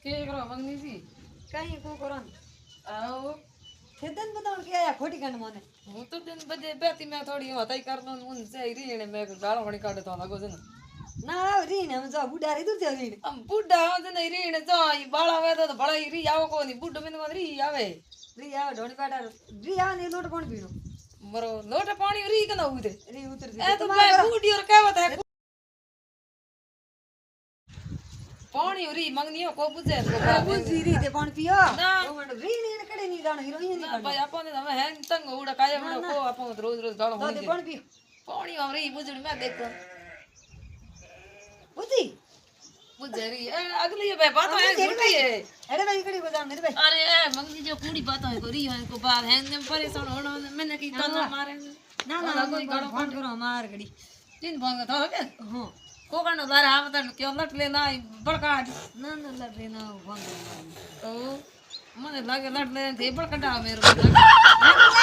के करो मंगनी सी कहीं को करो आओ खेदन बताओ कि आया खोटी कन मोने હું તો દિન બજે બેતી મેં થોડી હતાઈ કરનો મુન સે રીને મેં ગાળો વણી કાઢે તો લાગો છે ને ના રીને हम जा बुढ़ा रे दूर રીને આમ બુડા આવે ને રીને જો ઈ બાળ આવે તો ભળા રી આવો કોની બુડો મેં રી આવે રી આવ ઢોણી પાડા રી આ ને લોટ કોણ પીણો મરો લોટ પાણી રી કે ના ઉદે રી ઉતર એ તો ભાઈ બુડીઓ કહેવત હે પાણી રી મંગનીઓ કો પૂછે તો બુજી રી દે પણ પીઓ ના રી ને કડે ની જાણ હીરોઈન ની ભાઈ આપોને તમે હેંગ તંગ ઉડા કાયમ કો આપો રોજ રોજ ગાળો તો વણી દે પણ પીઓ પાણી આમ રી બુજડી મેં દેખો બુજી બુજરી અગલી ભાઈ બાતો હે છોટી હે અરે ભાઈ કડી બજાર મેરે ભાઈ अरे मंगनी जो कूड़ी बात है कोरी है को बात है ने परेशान होना मैंने की तो ना मारे ના ના કોઈ ગાળો ફોન કરો માર ઘડી तीन भांग था के હા कोकण लारे आवत क्यों लट लेना बड़का ના ના લડ રે ના ફોન तो મને લાગે લટ લે તે બड़का मेरे को